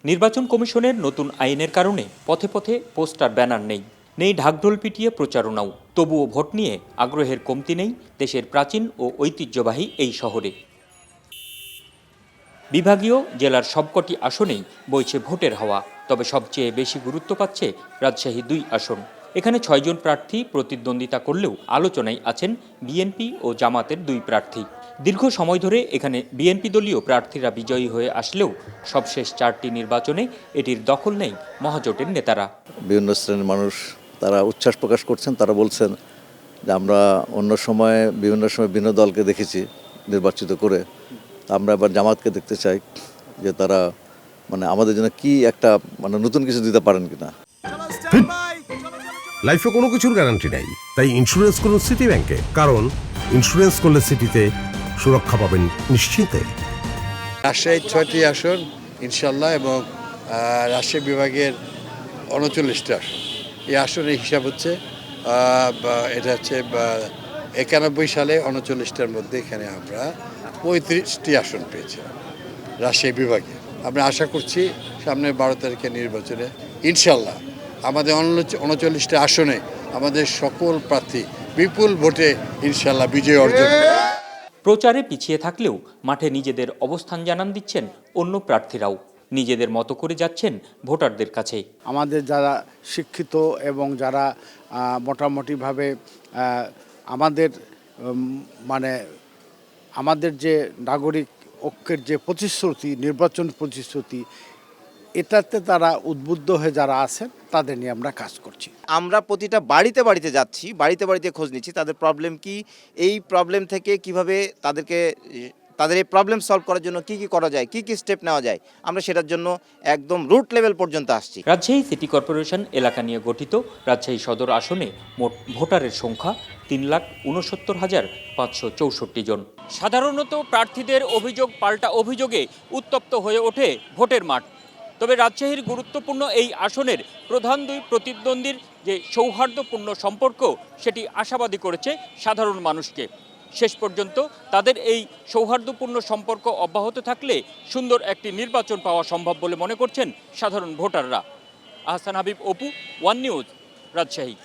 নির্বাচন কমিশনের নতুন আইনের কারণে পথে পথে পোস্টার ব্যানার নেই ঢাকঢোল পিটিয়ে প্রচারণাও। তবুও ভোট নিয়ে আগ্রহের কমতি নেই দেশের প্রাচীন ও ঐতিহ্যবাহী এই শহরে। বিভাগীয় জেলার সবকটি আসনেই বইছে ভোটের হাওয়া। তবে সবচেয়ে বেশি গুরুত্ব পাচ্ছে রাজশাহী ২ আসন। এখানে ৬ জন প্রার্থী প্রতিদ্বন্দ্বিতা করলেও আলোচনায় আছেন বিএনপি ও জামাতের ২ প্রার্থী। দীর্ঘ সময় ধরে এখানে বিএনপি দলীয় প্রার্থীরা বিজয়ী হয়ে আসলেও সবশেষ 4টি নির্বাচনে এটির দখল নেই মহাজোটের নেতারা। বিভিন্ন শ্রেণীর মানুষ তারা উচ্ছ্বাস প্রকাশ করছেন। তারা বলছেন যে আমরা বিভিন্ন সময় ভিন্ন দলকে দেখেছি নির্বাচিত করে, আমরা এবার জামাতকে দেখতে চাই যে তারা আমাদের জন্য কি একটা নতুন কিছু দিতে পারেন কিনা। লাইফে কোনো কিছুর গ্যারান্টি নাই, তাই ইন্স্যুরেন্স করুন সিটি ব্যাংকে, কারণ ইন্স্যুরেন্স করলে সিটিতে সুরক্ষা পাবেন নিশ্চিন্তে। রাজশাহীর 6টি আসন ইনশাল্লাহ এবং রাজশাহী বিভাগের 39টি আসন। এই আসনের হিসাব হচ্ছে এটা হচ্ছে 91 সালে 39টার মধ্যে এখানে আমরা 35টি আসন পেয়েছি রাজশাহী বিভাগে। আমরা আশা করছি সামনে 12 তারিখের নির্বাচনে ইনশাল্লাহ আমাদের 39টি আসনে আমাদের সকল প্রার্থী বিপুল ভোটে ইনশাল্লাহ বিজয় অর্জন। প্রচারে পিছিয়ে থাকলেও মাঠে নিজেদের অবস্থান জানান দিচ্ছেন অন্য প্রার্থীরাও। নিজেদের মতো করে যাচ্ছেন ভোটারদের কাছে। আমাদের যারা শিক্ষিত এবং যারা মোটামুটিভাবে আমাদের যে নাগরিক ঐক্যের যে প্রতিশ্রুতি, নির্বাচন প্রতিশ্রুতি, এটাতে তারা উদ্বুদ্ধ হয়ে যারা আছেন তাদের নিয়ে আমরা কাজ করছি। আমরা প্রতিটা বাড়িতে বাড়িতে যাচ্ছি, বাড়িতে বাড়িতে খোঁজ নিচ্ছি তাদের প্রবলেম কি, এই প্রবলেম থেকে কিভাবে তাদের এই প্রবলেম সলভ করার জন্য কি করা যায়, কি স্টেপ নেওয়া যায়, আমরা সেটার জন্য একদম রুট লেভেল পর্যন্ত আসছি। রাজশাহী সিটি কর্পোরেশন এলাকা নিয়ে গঠিত রাজশাহী সদর আসনে মোট ভোটারের সংখ্যা 3,69,564 জন। সাধারণত প্রার্থীদের অভিযোগ পাল্টা অভিযোগে উত্তপ্ত হয়ে ওঠে ভোটের মাঠ। তবে রাজশাহীর গুরুত্বপূর্ণ এই আসনের প্রধান 2 প্রতিদ্বন্দ্বীর যে সৌহার্দ্যপূর্ণ সম্পর্ক সেটি আশাবাদী করেছে সাধারণ মানুষকে। শেষ পর্যন্ত তাদের এই সৌহার্দ্যপূর্ণ সম্পর্ক অব্যাহত থাকলে সুন্দর একটি নির্বাচন পাওয়া সম্ভব বলে মনে করছেন সাধারণ ভোটাররা। Ahsan Habib, Apu, one news, Rajshahi.